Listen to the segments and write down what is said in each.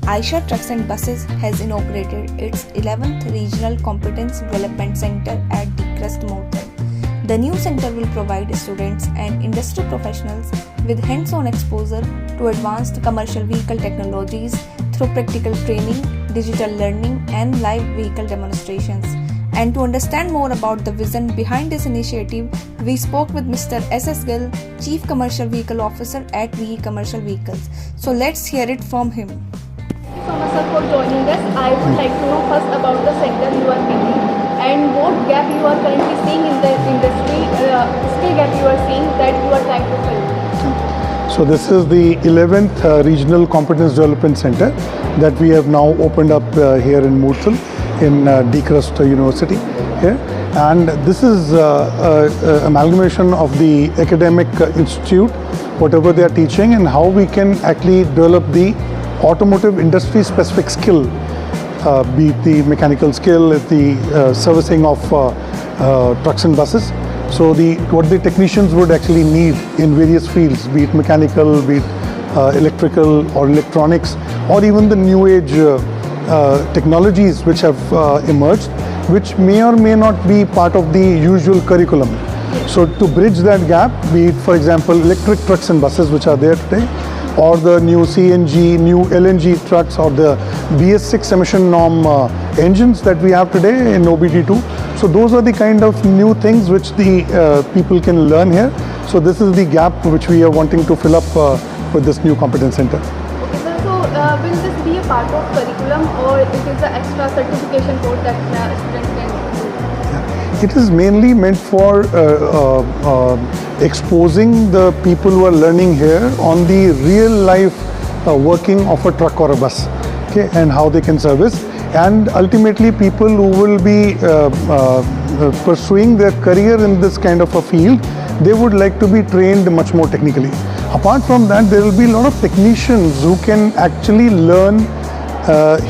Eicher Trucks and Buses has inaugurated its 11th Regional Competence Development Center at DCRUST Murthal. The new center will provide students and industry professionals with hands-on exposure to advanced commercial vehicle technologies through practical training, digital learning, and live vehicle demonstrations. And to understand more about the vision behind this initiative, we spoke with Mr. S.S. Gill, Chief Commercial Vehicle Officer at VE Commercial Vehicles. So let's hear it from him. Thank you so much, sir, for joining us. I would like to know first about the center you are building and what gap you are currently seeing in the industry, skill gap you are seeing that you are trying to fill. So this is the 11th Regional Competence Development Center that we have now opened up here in Murthal in DCRUST University here. And this is amalgamation of the academic institute, whatever they are teaching, and how we can actually develop the automotive industry specific skill, be it the mechanical skill, the servicing of trucks and buses. So what the technicians would actually need in various fields, be it mechanical, be it electrical or electronics, or even the new age technologies which have emerged, which may or may not be part of the usual curriculum. So to bridge that gap, be it for example electric trucks and buses which are there today, or the new CNG, new LNG trucks, or the BS6 emission norm engines that we have today in OBD2. So those are the kind of new things which the people can learn here. So this is the gap which we are wanting to fill up with this new competence center. Okay, sir. So will this be a part of curriculum or it is an extra certification course that students can do? It is mainly meant for exposing the people who are learning here on the real life working of a truck or a bus, okay, and how they can service. And ultimately people who will be pursuing their career in this kind of a field, they would like to be trained much more technically. Apart from that, there will be a lot of technicians who can actually learn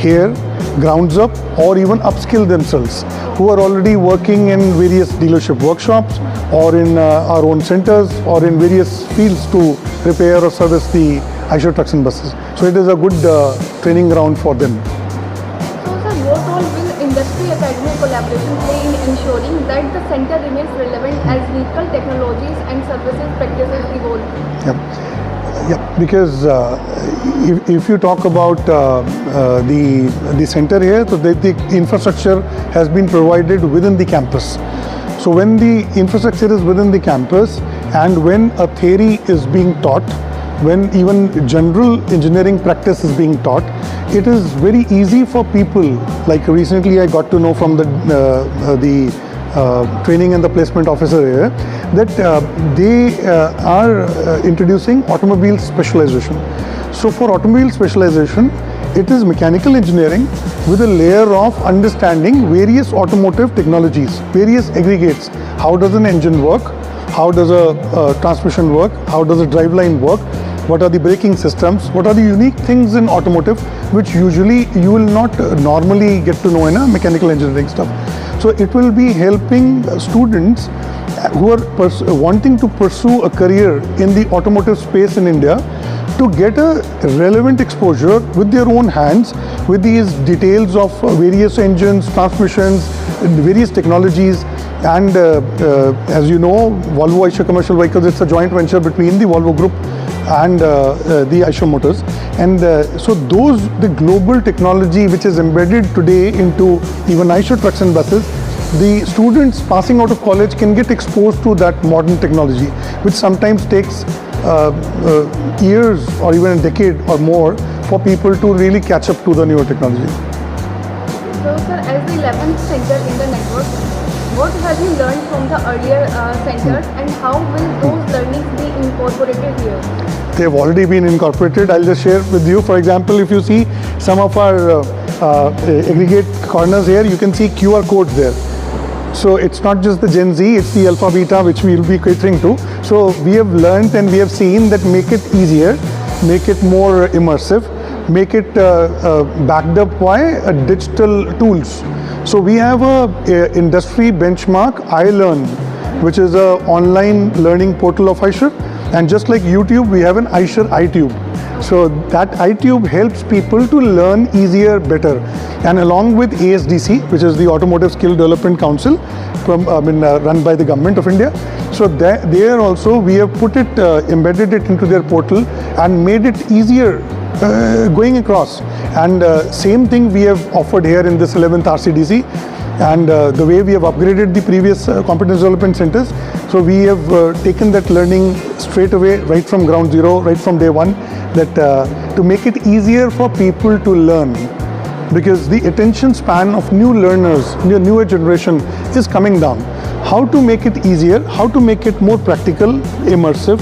here grounds up or even upskill themselves, who are already working in various dealership workshops or in our own centers or in various fields to repair or service the Eicher trucks and buses. So it is a good training ground for them. So sir, what role will industry academic collaboration play in ensuring that the center remains relevant as vehicle technologies and services practices evolve? Yeah, because if you talk about the center here, so the infrastructure has been provided within the campus. So when the infrastructure is within the campus and when a theory is being taught, when even general engineering practice is being taught, it is very easy for people. Like recently I got to know from the training and the placement officer here that they are introducing automobile specialization. So for automobile specialization, it is mechanical engineering with a layer of understanding various automotive technologies, various aggregates. How does an engine work? How does a transmission work? How does a driveline work? What are the braking systems? What are the unique things in automotive which usually you will not normally get to know in a mechanical engineering stuff. So it will be helping students who are wanting to pursue a career in the automotive space in India to get a relevant exposure with their own hands with these details of various engines, transmissions, various technologies. And as you know, Volvo Eicher Commercial Vehicles, it's a joint venture between the Volvo Group and the Eicher Motors. And so the global technology which is embedded today into even Eicher trucks and buses, the students passing out of college can get exposed to that modern technology, which sometimes takes years or even a decade or more for people to really catch up to the newer technology. So sir, as the 11th center in the network, what have you learned from the earlier centers and how will those learnings be incorporated here? They have already been incorporated. I'll just share with you. For example, if you see some of our aggregate corners here, you can see QR codes there. So it's not just the Gen Z, it's the Alpha Beta which we will be catering to. So we have learned and we have seen that make it easier, make it more immersive, make it backed up by digital tools. So we have a industry benchmark, iLearn, which is an online learning portal of Eicher. And just like YouTube, we have an Eicher iTube. So that iTube helps people to learn easier, better. And along with ASDC, which is the Automotive Skill Development Council, run by the Government of India. So there also we have put it, embedded it into their portal and made it easier going across. And same thing we have offered here in this 11th RCDC. And the way we have upgraded the previous competence development centers, so we have taken that learning straight away, right from ground zero, right from day one, that to make it easier for people to learn, because the attention span of new learners, newer generation is coming down. How to make it easier, how to make it more practical, immersive,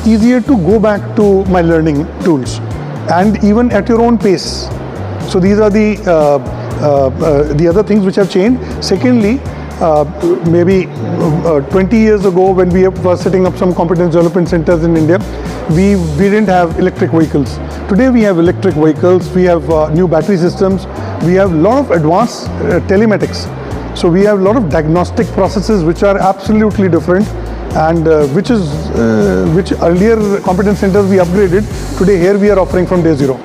easier to go back to my learning tools, and even at your own pace. So these are the other things which have changed. Secondly, maybe 20 years ago, when we were setting up some competence development centers in India, we didn't have electric vehicles. Today we have electric vehicles, we have new battery systems, we have a lot of advanced telematics. So we have a lot of diagnostic processes which are absolutely different, and which earlier competence centers we upgraded. Today here we are offering from day zero.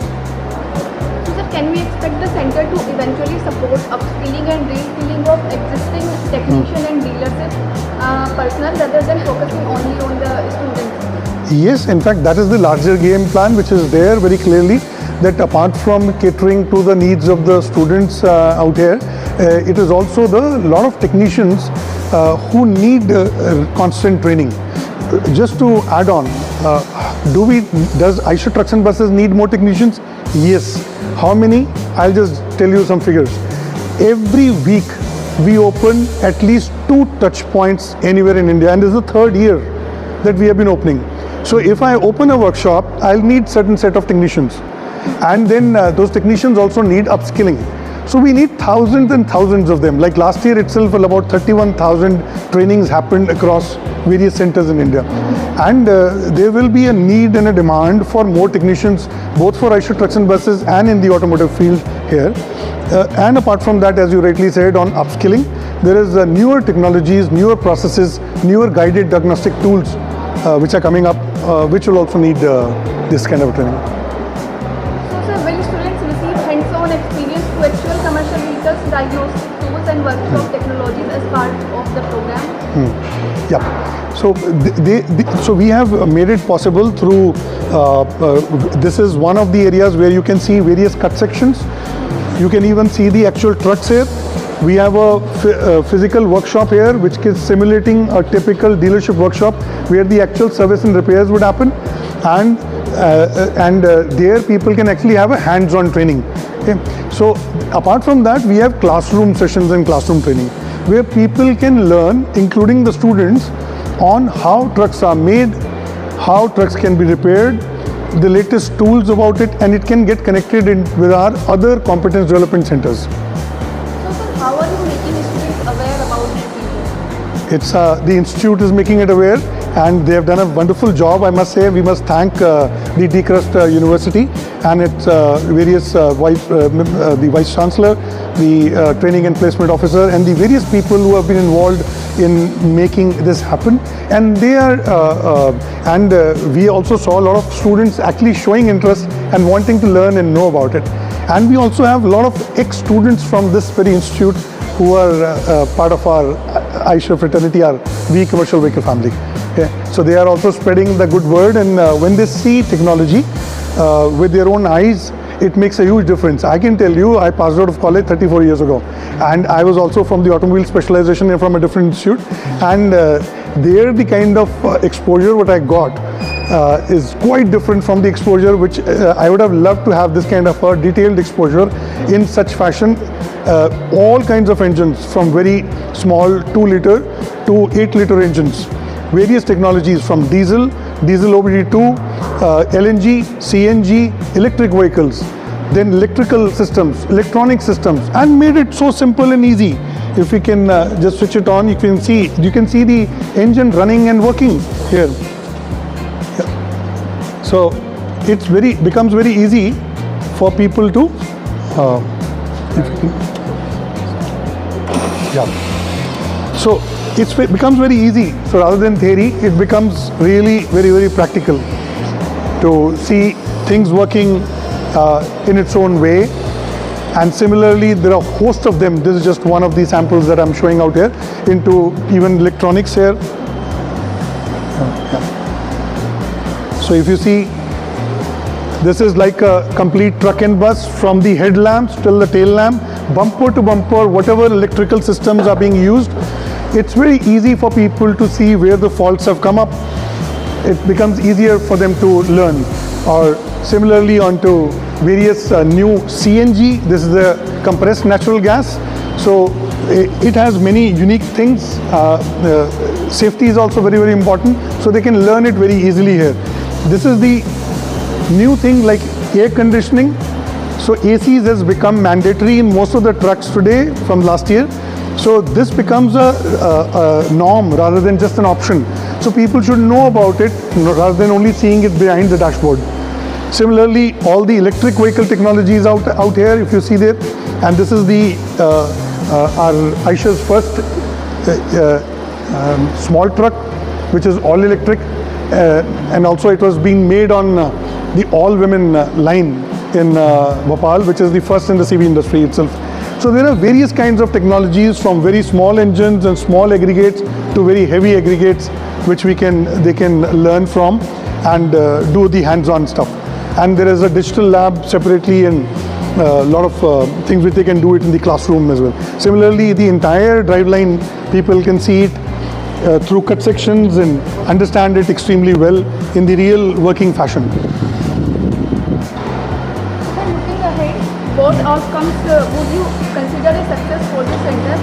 Can we expect the center to eventually support upskilling and reskilling of existing technician and dealership personnel rather than focusing only on the students? Yes, in fact that is the larger game plan which is there very clearly, that apart from catering to the needs of the students out here, it is also the lot of technicians who need constant training. Just to add on, does Eicher trucks and buses need more technicians? Yes. How many? I'll just tell you some figures. Every week we open at least 2 touch points anywhere in India, and this is the 3rd year that we have been opening. So if I open a workshop, I'll need certain set of technicians, and then those technicians also need upskilling. So we need thousands and thousands of them. Like last year itself, about 31,000 trainings happened across various centers in India. And there will be a need and a demand for more technicians, both for Eicher trucks and buses and in the automotive field here. And apart from that, as you rightly said, on upskilling, there is newer technologies, newer processes, newer guided diagnostic tools which are coming up, which will also need this kind of training. So sir, will students receive hands-on experience to actual commercial vehicles, diagnostic tools and workshop technologies as part of the program? Yeah. So, so we have made it possible through, this is one of the areas where you can see various cut sections. You can even see the actual trucks here. We have a physical workshop here which is simulating a typical dealership workshop where the actual service and repairs would happen, and there people can actually have a hands-on training. Okay. So apart from that, we have classroom sessions and classroom training where people can learn, including the students, on how trucks are made, how trucks can be repaired, the latest tools about it, and it can get connected with our other competence development centers. So sir, how are you making students aware about this? It's the institute is making it aware, and they have done a wonderful job. I must say, we must thank the DCRUST University and its various the Vice Chancellor, the Training and Placement Officer, and the various people who have been involved in making this happen. And they are, we also saw a lot of students actually showing interest and wanting to learn and know about it. And we also have a lot of ex-students from this very institute who are part of our Eicher fraternity, our VE commercial vehicle family. Okay. So they are also spreading the good word, and when they see technology with their own eyes, it makes a huge difference. I can tell you, I passed out of college 34 years ago, and I was also from the automobile specialization from a different institute, and there the kind of exposure what I got is quite different from the exposure which I would have loved to have, this kind of a detailed exposure in such fashion. All kinds of engines, from very small 2-liter to 8-liter engines, various technologies from diesel OBD2, LNG, CNG, electric vehicles, then electrical systems, electronic systems, and made it so simple and easy. If we can just switch it on, you can see the engine running and working here. Yeah. So it's becomes very easy for people to so it becomes very easy. So rather than theory, it becomes really very practical to see things working in its own way. And similarly, there are a host of them. This is just one of the samples that I'm showing out here, into even electronics here. So if you see, this is like a complete truck and bus, from the headlamps till the tail lamp, bumper to bumper, whatever electrical systems are being used. It's very easy for people to see where the faults have come up. It becomes easier for them to learn. Or similarly onto various new CNG. This is the compressed natural gas. So it has many unique things. Safety is also very, very important. So they can learn it very easily here. This is the new thing like air conditioning. So ACs has become mandatory in most of the trucks today from last year. So this becomes a norm rather than just an option. So people should know about it rather than only seeing it behind the dashboard. Similarly, all the electric vehicle technologies out here, if you see there, and this is the our Eicher's first small truck, which is all electric, and also it was being made on the all-women line in Bhopal, which is the first in the CV industry itself. So there are various kinds of technologies, from very small engines and small aggregates to very heavy aggregates, which they can learn from and do the hands-on stuff. And there is a digital lab separately, and a lot of things which they can do it in the classroom as well. Similarly, the entire driveline, people can see it through cut sections and understand it extremely well in the real working fashion. Looking ahead, what outcomes would you consider a success for the center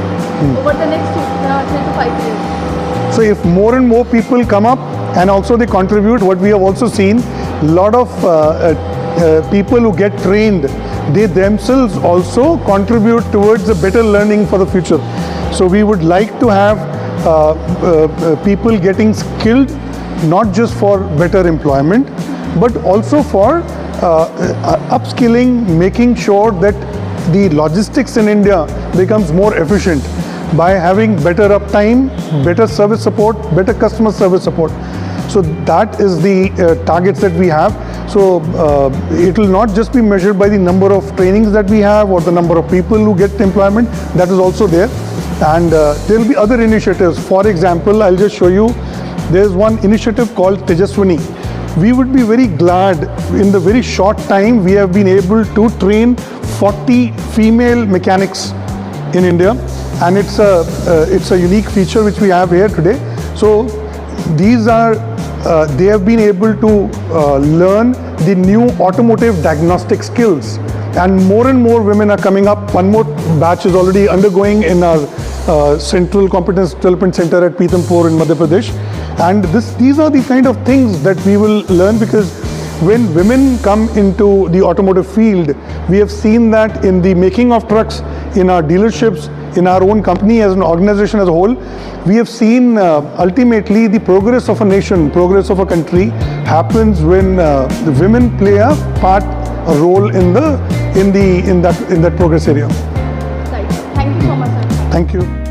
over the next 3 to 5 years? So if more and more people come up and also they contribute, what we have also seen, a lot of people who get trained, they themselves also contribute towards a better learning for the future. So we would like to have people getting skilled, not just for better employment, but also for upskilling, making sure that the logistics in India becomes more efficient by having better uptime, better service support, better customer service support. So that is the targets that we have. So it will not just be measured by the number of trainings that we have or the number of people who get employment. That is also there. And there will be other initiatives. For example, I'll just show you, there's one initiative called Tejaswini. We would be very glad, in the very short time, we have been able to train 40 female mechanics in India. And it's a unique feature which we have here today. So these are, they have been able to learn the new automotive diagnostic skills. And more women are coming up. One more batch is already undergoing in our Central Competence Development Center at Pithampur in Madhya Pradesh. And these are the kind of things that we will learn, because when women come into the automotive field, we have seen that in the making of trucks, in our dealerships, in our own company as an organization as a whole, we have seen ultimately the progress of a nation, progress of a country happens when the women play a role in that progress area. Right. Thank you so much, sir. Thank you.